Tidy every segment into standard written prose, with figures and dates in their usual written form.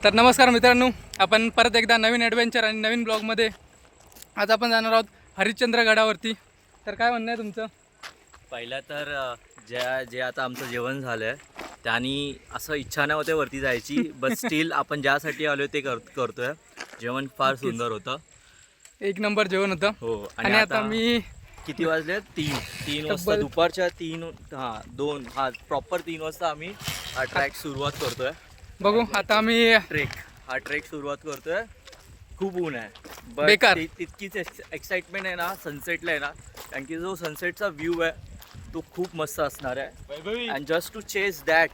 तर नमस्कार मित्रांनो, आपण परत एकदा नवीन ॲडव्हेंचर आणि नवीन ब्लॉगमध्ये आज आपण जाणार आहोत हरिश्चंद्र गडावरती. तर काय म्हणणं आहे तुमचं? पहिलं तर जे आता आमचं जेवण झालं आहे त्यांनी असं इच्छा नाही होते वरती जायची, बट स्टील आपण ज्यासाठी आलो ते करतोय. जेवण फार सुंदर होतं, एक नंबर जेवण होतं. हो. आणि आता मी किती वाजले? तीन वाजता, तब्बल दुपारच्या 2 प्रॉपर 3 वाजता आम्ही हा ट्रॅक सुरुवात करतोय. बघू आता आम्ही हा ट्रेक सुरुवात करतोय. खूप ऊन आहे, बेकार. तितकीच एक्साइटमेंट आहे ना सनसेटला आहे ना, कारण की जो सनसेटचा व्ह्यू आहे तो खूप मस्त असणार आहे. And just to chase that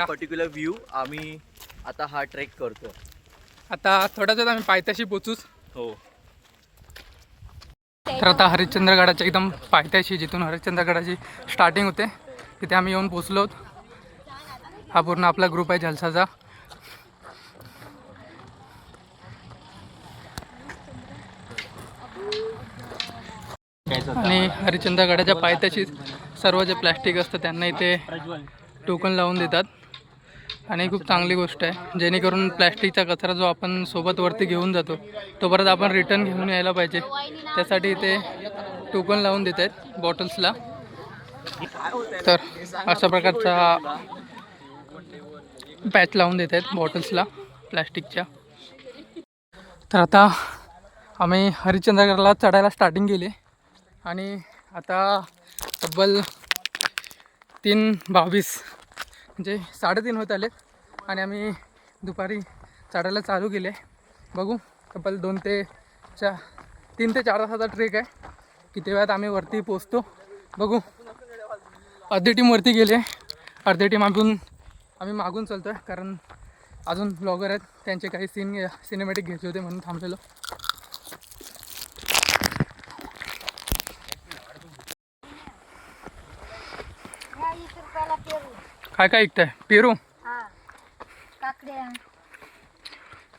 particular view आम्ही आता हा ट्रेक करतो. आता थोड्याच वेळात आम्ही पायथ्याशी पोचूच. हो. तर आता हरिश्चंद्रगडाच्या एकदम पायथ्याशी, जिथून हरिश्चंद्रगडाची स्टार्टिंग होते तिथे आम्ही येऊन पोचलो आहोत. हा पूर्ण आपला ग्रुप आहे जलसाचा. आणि हरिश्चंद्रगडाच्या पायथ्याशी सर्व जे प्लॅस्टिक असतं त्यांना इथे टोकन लावून देतात. आणि खूप चांगली गोष्ट आहे, जेणेकरून प्लॅस्टिकचा कचरा जो आपण सोबत वरती घेऊन जातो तो परत आपण रिटर्न घेऊन यायला पाहिजे. त्यासाठी इथे टोकन लावून देत आहेत बॉटल्सला. तर अशा प्रकारचा पॅच लावून देत आहेत बॉटल्सला प्लॅस्टिकच्या. तर आता आम्ही हरिश्चंद्रगडाला चढायला स्टार्टिंग केली आणि आता तब्बल 3:22 म्हणजे 3:30 होत आले आणि आम्ही दुपारी चढायला चालू केले. बघू तब्बल 3 ते 4 तासाचा ट्रेक आहे. किती वेळात आम्ही वरती पोचतो बघू. अर्धी टीम वरती गेले, अर्धी टीम आम्ही मागून चालतो आहे, कारण अजून ब्लॉगर आहेत, त्यांचे काही सिनेमॅटिक घ्यायचे होते म्हणून थांबलेलो. काय काय ऐकताय? पेरू? काकड्या,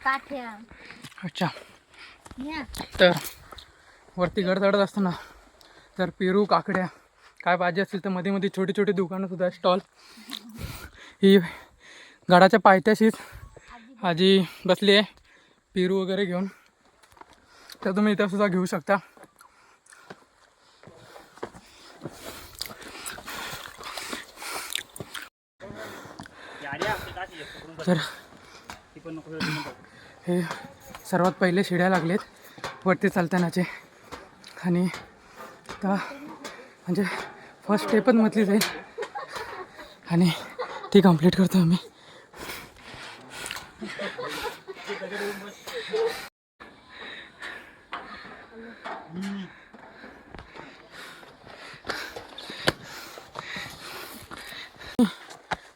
काठ्या. अच्छा. तर वरती गड चढत असताना जर पेरू, काकड्या काय पाहिजे असतील तर मध्ये मध्ये छोटी छोटी दुकानंसुद्धा, स्टॉल. ही गडाच्या पायथ्याशीच आजी बसली आहे पेरू वगैरे घेऊन, तर तुम्ही इथं सुद्धा घेऊ शकता. तर हे सर्वात पहिले शिड्या लागलेत वरती चालतानाचे, आणि आता म्हणजे फर्स्ट स्टेपच म्हटली जाईल आणि ती कंप्लीट करतो आम्ही.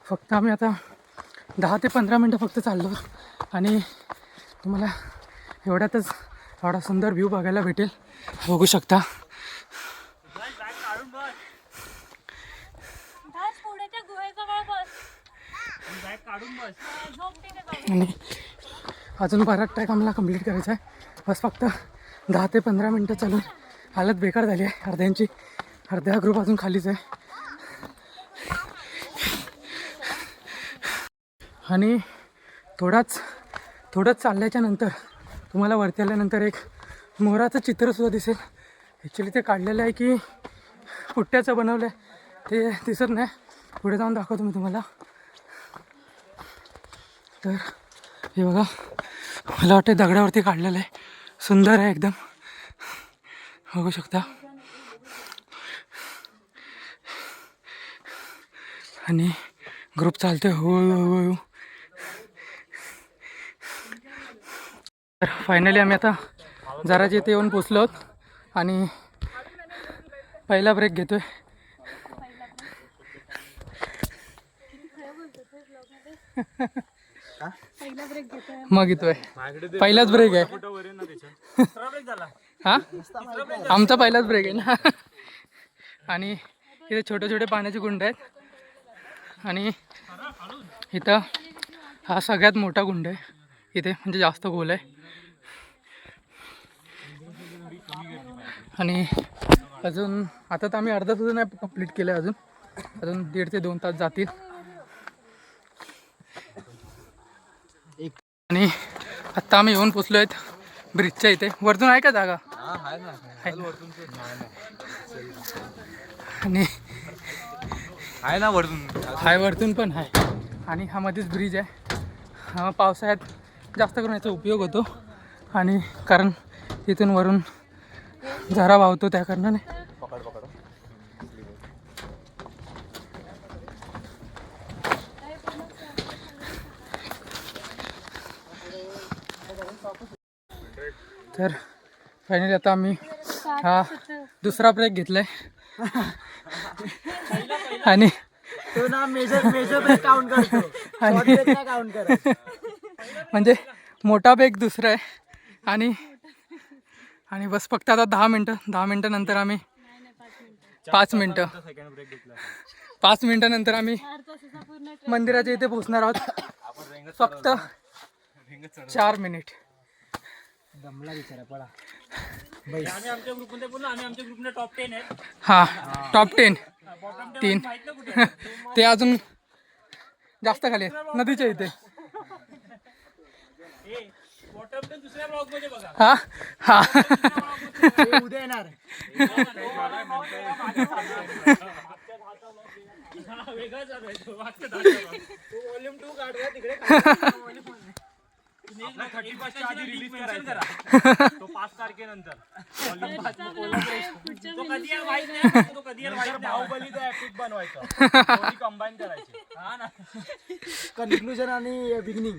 फक्त आम्ही आता 10 ते 15 मिनटं फक्त चाललो आणि तुम्हाला एवढ्यातच एवढा सुंदर व्ह्यू बघायला भेटेल, बघू शकता. आणि अजून बराच ट्रॅक आम्हाला कंप्लीट करायचा आहे. बस फक्त 10 ते 15 मिनटं चालून हालत बेकार झाली आहे अर्ध्यांची. अर्ध्या ग्रुप अजून खालीच आहे. आणि थोडंच चालल्याच्या नंतर तुम्हाला वरती आल्यानंतर एक मोराचं चित्रसुद्धा दिसेल. ॲक्च्युली ते काढलेलं आहे की पुट्ट्याचं बनवलं आहे ते दिसत नाही, पुढे जाऊन दाखवतो मी तुम्हाला. तर हे बघा, मला वाटतं दगडावरती काढलेलं आहे, सुंदर आहे एकदम, बघू शकता. आणि ग्रुप चालतोय हळूहळू. तर फायनली आम्ही आता जरा इथे येऊन पोचलो आहोत आणि पहिला ब्रेक घेतोय. मग येतोय, पहिलाच ब्रेक आहे. हा, आमचा पहिलाच ब्रेक आहे ना. आणि इथे छोटे छोटे पाण्याचे गुंड आहेत आणि इथं हा सगळ्यात मोठा गुंड आहे इथे, म्हणजे जास्त खोल आहे. आणि अजून आता तर आम्ही अर्धा सुद्धा नाही कंप्लीट केलं आहे, अजून 1.5 ते 2 तास जातील. आणि आत्ता आम्ही येऊन पोचलो आहेत ब्रिजच्या इथे. वरतून आहे का जागा? आहे ना. आणि आहे ना वरतून. वरतून पण आहे. आणि हा मध्येच ब्रिज आहे. हा पावसाळ्यात जास्त करून याचा उपयोग होतो. आणि कारण इथून वरून झरा वाहतो त्या कारणाने. तर फायनली आता आम्ही हा दुसरा ब्रेक घेतलाय. आणि तो ना मेजर ब्रेक काउंट करतो. काउंट करत. म्हणजे मोठा ब्रेक दुसरा आहे. आणि बस फक्त आता 10 मिनटं नंतर आम्ही 5 मिनटं 5 मिनटानंतर आम्ही मंदिराच्या इथे पोहोचणार आहोत. फक्त 4 मिनिट. दमला बिचारा पळा. आम्ही आमच्या ग्रुपमध्ये बोललो, आम्ही आमच्या ग्रुपने टॉप 10 आहे. हां टॉप 10 3 ते अजून जास्त खाली आहेत, नदीच्या इथे. दुसऱ्या ब्लॉग मध्ये बघा. हा हा उद्या येणार. वेगळा चालू आहे तो. वॉल्यूम 2 काढूया तिकडे. आपला 31 च्या आधी रिलीज करायचा तो 5 तारखेनंतर. वॉल्यूम 5 तो कधी येईल माहित नाही. तो कधी येईल माहित नाही. बाहुबलीचा एपिक बनवायचा. दोन्ही कंबाईन करायचे. हा ना. कन्क्लुजन आणि बिगिनिंग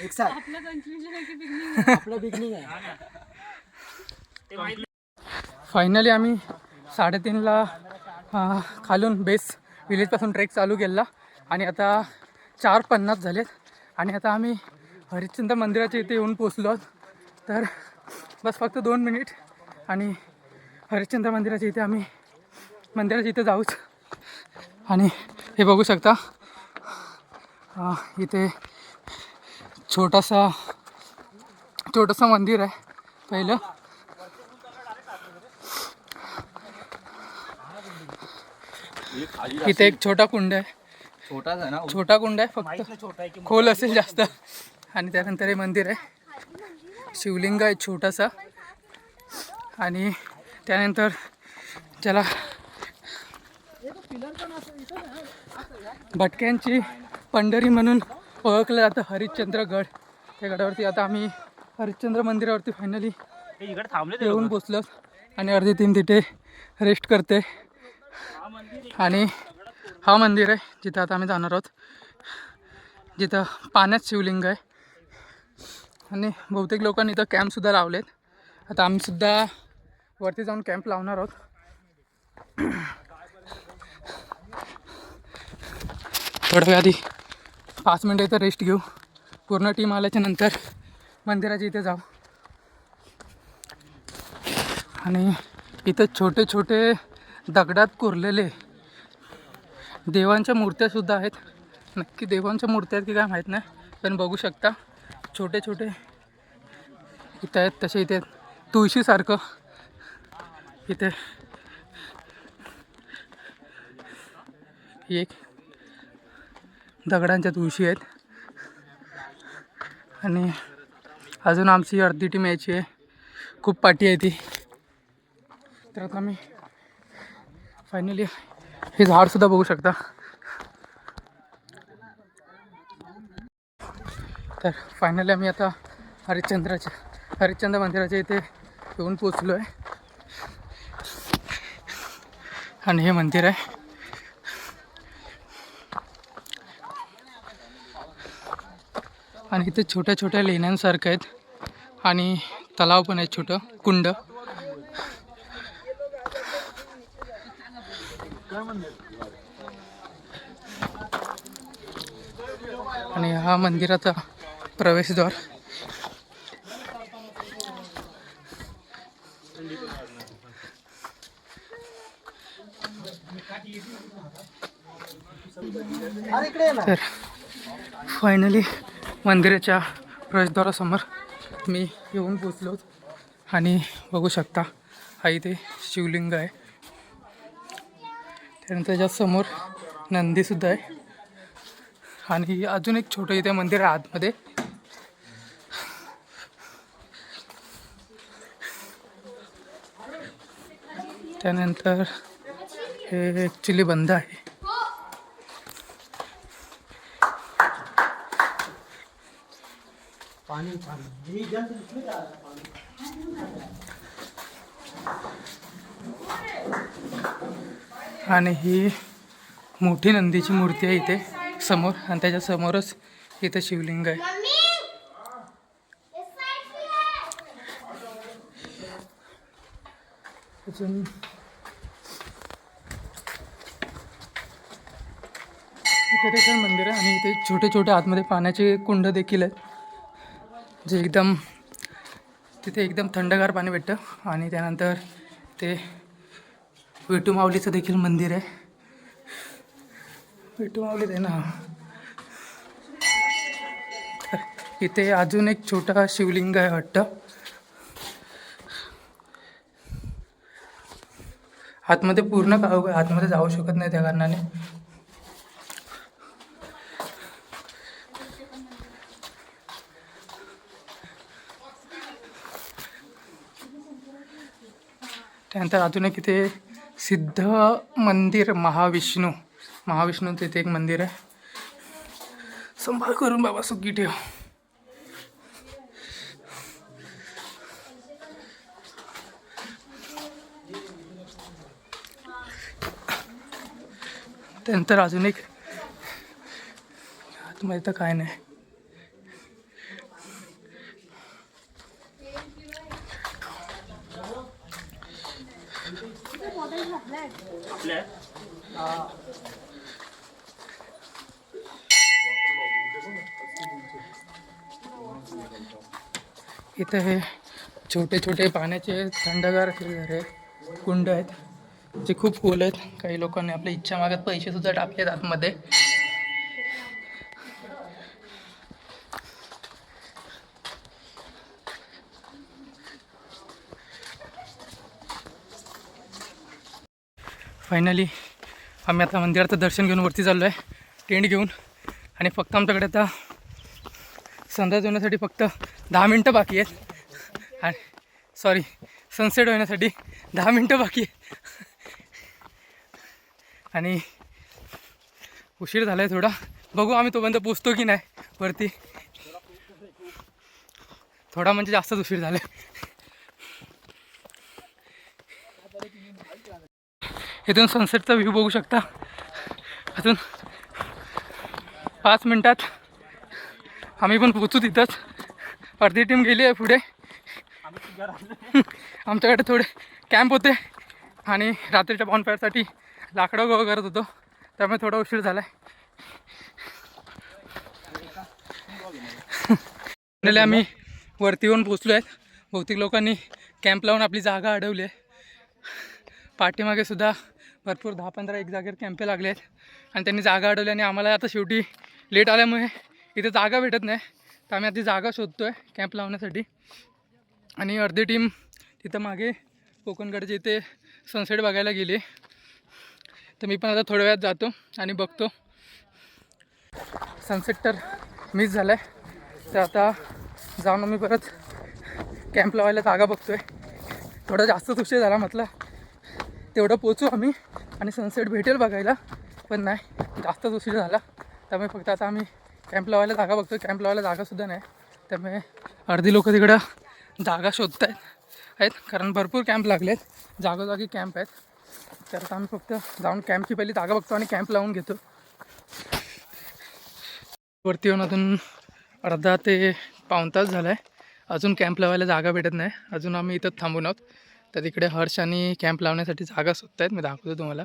एक साथ. आपलं कन्क्लुजन आहे की बिगिनिंग? आपलं बिगिनिंग आहे. फायनली आम्ही 3:30ला खालून बेस विलेजपासून ट्रेक चालू केला. आणि आता 4:50 झालेत. आणि आता आम्ही हरिश्चंद्र मंदिराच्या इथे येऊन पोचलो आहोत. तर बस फक्त 2 मिनिट आणि हरिश्चंद्र मंदिराच्या इथे आम्ही मंदिराच्या इथे जाऊच. आणि हे बघू शकता इथे छोटंसं मंदिर आहे पहिलं. इथे एक छोटा कुंड आहे. छोटाच आहे ना. छोटा कुंड आहे, फक्त खोल असेल जास्त. आणि त्यानंतर हे मंदिर आहे. शिवलिंग आहे छोटासा. आणि त्यानंतर ज्याला भटक्यांची पंढरी म्हणून ओळखलं जातं हरिश्चंद्रगड. त्या गडावरती आता आम्ही हरिश्चंद्र मंदिरावरती फायनली येऊन पोचलो. आणि अर्धी टीम तिथे रेस्ट करते. आणि हा मंदिर आहे जिथं आता आम्ही जाणार आहोत, जिथं पाण्यात शिवलिंग आहे. आणि बहुतेक लोकांनी इथं कॅम्पसुद्धा लावलेत. आता आम्हीसुद्धा वरती जाऊन कॅम्प लावणार आहोत. थोड्या वेळ आधी 5 मिनटं इथं रेस्ट घेऊ. पूर्ण टीम आल्याच्या नंतर मंदिराच्या इथे जाऊ. आणि इथं छोटे छोटे दगडात कोरलेले देवांच्या मूर्त्यासुद्धा आहेत. नक्की देवांच्या मूर्त्या आहेत की काय माहीत नाही, पण बघू शकता छोटे छोटे इथं आहेत. तसे इथे तुळशीसारखं इथे एक दगडांच्या तुळशी आहेत. आणि अजून आमची अर्धी टीम यायची आहे. खूप पाठी आहे ती. तर आता मी फायनली हे झाडसुद्धा बघू शकता. तर फायनली आम्ही आता हरिश्चंद्र मंदिराच्या इथे येऊन पोचलो आहे. आणि हे मंदिर आहे. आणि इथे छोट्या छोट्या लेण्यांसारखं आहेत. आणि तलाव पण आहे, छोटं कुंड. आणि हा मंदिराचा प्रवेशद्वार. तर फायनली मंदिराच्या प्रवेशद्वारासमोर मी येऊन पोचलो. आणि बघू शकता हा इथे शिवलिंग आहे. त्यानंतर त्याच्यासमोर नंदीसुद्धा आहे. आणि अजून एक छोटं इथे मंदिर आहे आतमध्ये. त्यानंतर हे ॲक्च्युली बंद आहे. आणि ही मोठी नंदीची मूर्ती आहे इथे समोर, आणि त्याच्या समोरच इथं शिवलिंग आहे. अजून इथे देखील मंदिर आहे, आणि इथे छोटे छोटे आतमध्ये पाण्याचे कुंड देखील आहेत, जे एकदम तिथे एकदम थंडगार पाणी भेटतं. आणि त्यानंतर ते विठू माऊलीचं देखील मंदिर आहे. विठू माऊली आहे ना. इथे अजून एक छोटा शिवलिंग आहे वाटतं. आतमध्ये पूर्ण काळोख आहे, आतमध्ये जाऊ शकत नाही त्या कारणाने. त्यानंतर अजून एक इथे सिद्ध मंदिर महाविष्णूचं इथे एक मंदिर आहे. संभाळ करून बाबा, सुखी ठेव. त्यानंतर अजून एक आतमध्ये तर काय नाही. इथे हे छोटे छोटे पाण्याचे थंडगार असे कुंड आहेत, जे खूप खोल आहेत. काही लोकांनी आपल्या इच्छा मागत पैसे सुद्धा टाकलेत आतमध्ये. फायनली आम्ही आता मंदिराचं दर्शन घेऊन वरती चाललो आहे टेंट घेऊन. आणि फक्त आमच्याकडे आता संध्याकाळ होण्यासाठी फक्त 10 मिनटं बाकी आहेत. आणि सॉरी, सनसेट होण्यासाठी 10 मिनटं बाकी आहेत. आणि उशीर झाला आहे थोडा. बघू आम्ही तोपर्यंत पोचतो की नाही वरती. थोडा म्हणजे जास्तच उशीर झाला आहे. इथून सनसेटचा व्ह्यू बघू शकता. अजून 5 मिनटात आम्ही पण पोचू तिथंच. अर्धी टीम गेली आहे पुढे. आमच्याकडे थोडे कॅम्प होते आणि रात्रीच्या बॉनफायरसाठी लाकडं गोळा करत होतो, त्यामुळे थोडा उशीर झाला आहे. आम्ही वरती येऊन पोचलो आहेत. बहुतेक लोकांनी कॅम्प लावून आपली जागा अडवली आहे. पाठीमागे सुद्धा भरपूर 10-15 एक जागेवर कॅम्पे लागले आहेत, आणि त्यांनी जागा अडवली. आणि आम्हाला आता शेवटी लेट आल्यामुळे इथे जागा भेटत नाही, तर आम्ही आधी जागा शोधतो आहे कॅम्प लावण्यासाठी. आणि अर्धी टीम तिथं मागे कोकणगडच्या इथे सनसेट बघायला गेली. तर मी पण आता थोड्या वेळात जातो आणि बघतो. सनसेट तर मिस झाला आहे, तर आता जाऊन मी परत कॅम्प लावायला जागा बघतो आहे. थोडा जास्तच उशीर झाला, म्हटलं तेवढं पोचू आम्ही आणि सनसेट भेटेल बघायला, पण नाही, जास्तच उशीर झाला. त्यामुळे फक्त आता आम्ही कॅम्प लावायला जागा बघतो. कॅम्प लावायला जागासुद्धा नाही, त्यामुळे अर्धी लोकं तिकडं जागा शोधत आहेत, कारण भरपूर कॅम्प लागले आहेत, जागोजागी कॅम्प आहेत. तर आता आम्ही फक्त जाऊन कॅम्पची पहिली जागा बघतो आणि कॅम्प लावून घेतो. वरती येऊन अजून अर्धा ते पाऊण तास झाला आहे, अजून कॅम्प लावायला जागा भेटत नाही. अजून आम्ही इथं थांबून आहोत. तर तिकडे हर्ष आणि कॅम्प लावण्यासाठी जागा शोधत आहेत, मी दाखवतो तुम्हाला.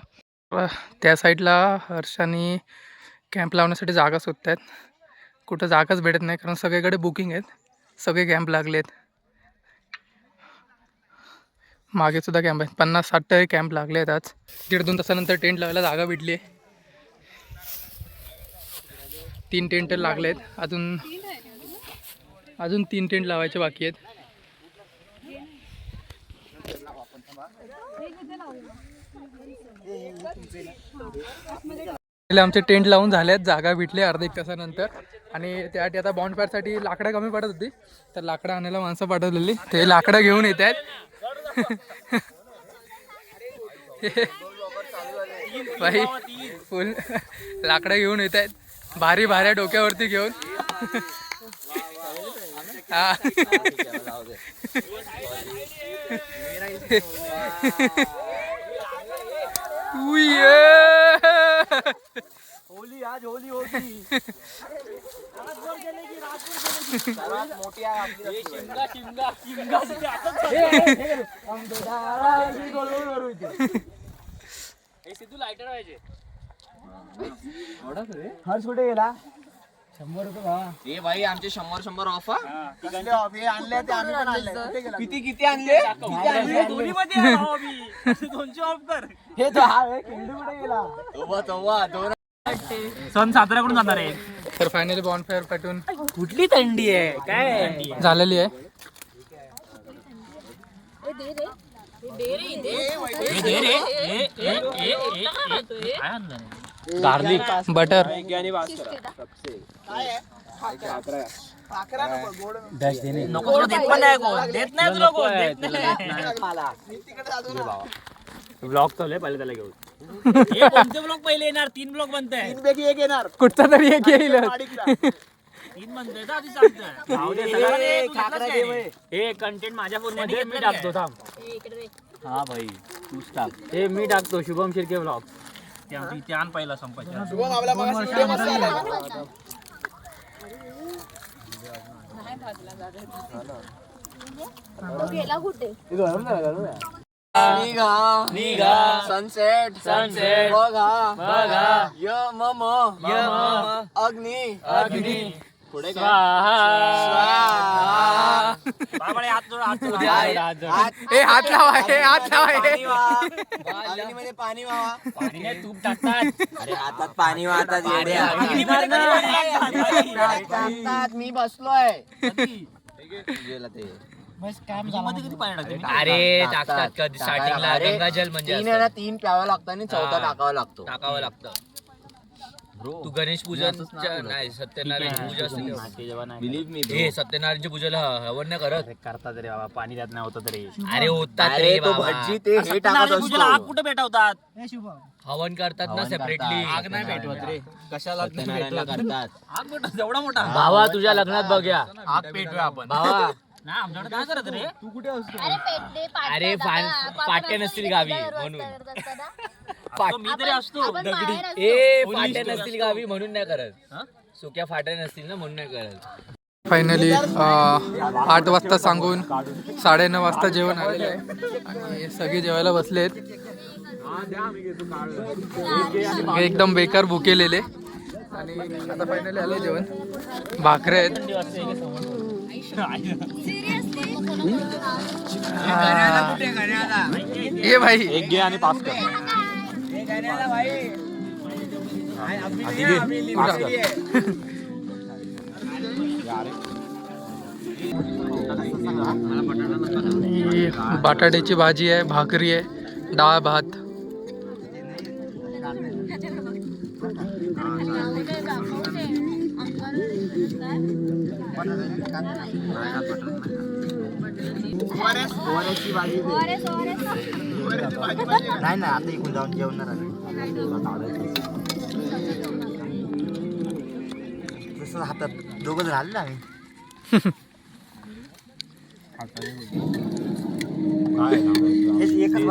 त्या साईडला हर्ष आणि कॅम्प लावण्यासाठी जागा शोधत आहेत. कुठं जागाच भेटत नाही, कारण सगळीकडे बुकिंग आहेत, सगळे कॅम्प लागले आहेत. मागे सुद्धा कॅम्प आहेत, 50-60 कॅम्प लागले आहेत. आज 1.5-2 तासानंतर टेंट लावायला जागा भेटली आहे. 3 टेंट लागले आहेत, अजून 3 टेंट लावायचे बाकी आहेत. आमचे टेंट लावून झाले आहेत, जागा भेटली अर्धा 1 तासानंतर. आणि त्यासाठी आता बॉन्डफायरसाठी लाकडं कमी पडत होती, तर लाकडं आणायला माणसं पाठवलेली, ते लाकडं घेऊन येत आहेत. भाई फुल लाकडं घेऊन येत आहेत, भारी भाऱ्या डोक्यावरती घेऊन. हा. होली आज होली होती. सिद्धू लायटर पाहिजे. हर्ष कुठे गेला? 100 रुपये भावा. ए भाई आमचे 100 ऑफ आणले ते आम्ही पण आणले. कुठे गेला? किती आणले दोन्ही मध्ये आहे भावा मी. 200 ऑफ कर. हे तो हा किंडू कुठे गेला? तवा दोन सण साजरा करून जाणार आहे. तर फायनली बॉनफायर पेटून कुठली थंडी आहे काय झालेली आहे. गार्लिक बटर नको तुला देत पण नाही कोण. देत नाही तुला कोण. देत नाही. ब्लॉग चालू आहे, पहिले त्याला घेऊ. कोणते ब्लॉग पहिले येणार? 3 ब्लॉग बनताय. पैकी एक येणार. कुठचा तरी एक येईल. 3 बनताय तर आधी सांगतोय. जाऊ दे, सगळ्यांना दे, तू घेतलंस काय नाही? हे कंटेंट माझ्या फोन मध्ये मी टाकतो. थांब. हा भाई तूच टाक. हे मी टाकतो शुभम शिर्के ब्लॉग. ते आण पहिला संपायच्या. शुभम आपला मगाशी व्हिडिओ मस्त आला. गेला कुठे? निघा सनसेट बघा अग्नी पुढे हे हात लावा, हे हात लावा, हे. अग्नीमध्ये पाणी वावा. तूप टाकतात. अरे हातात पाणी वाहतात मी बसलोय. अरे टाकतात कधी स्टार्टिंगला गंगाजल म्हणजे 3 प्यावा लागतं आणि 4था टाकावा लागतो. टाकावं लागतं. तू गणेश पूजनच्या नाही सत्यनारायण पूजा बिलीव्ह मी हे सत्यनारायणच्या पूजेला हवन नाही करत. करतात रे बाबा, पाणी त्यात नाही होत तरी. अरे होतात अरे रे तो बाबा. भटजी ते हे टाकत असतो. आग कुठे पेटवतात? हवन करतात ना सेपरेटली. आग नाही पेटवत रे. कशाला सत्यनारायणला करतात. आग पेटवत एवढा मोठा भावा तुझ्या लग्नात बघूया आग पेटूया आपण. भावा ना आमच्याकडे काय करत रे. तू कुठे असतो? अरे पेटले अरे पाट्या नसतील गावी म्हणून. मी तरी असतो दगडी. ए फाट्या नसतील गावी म्हणून नाही करत. सुक्या फाट्या नसतील ना म्हणून नाही करत. फायनली 8 वाजता सांगून 9:30 वाजता जेवण आलेलं आहे आणि सगळे जेवायला बसलेत. एकदम बेकार भुकेलेले आणि आता फायनली आले जेवण. भाकरे आहेत. ये भाई एक घे आणि पास कर. बटाट्याची भाजी आहे, भाकरी आहे, डाळ भात. नाही आता इकडून जाऊन जेवणार हातात दोघं झालं ना. एकच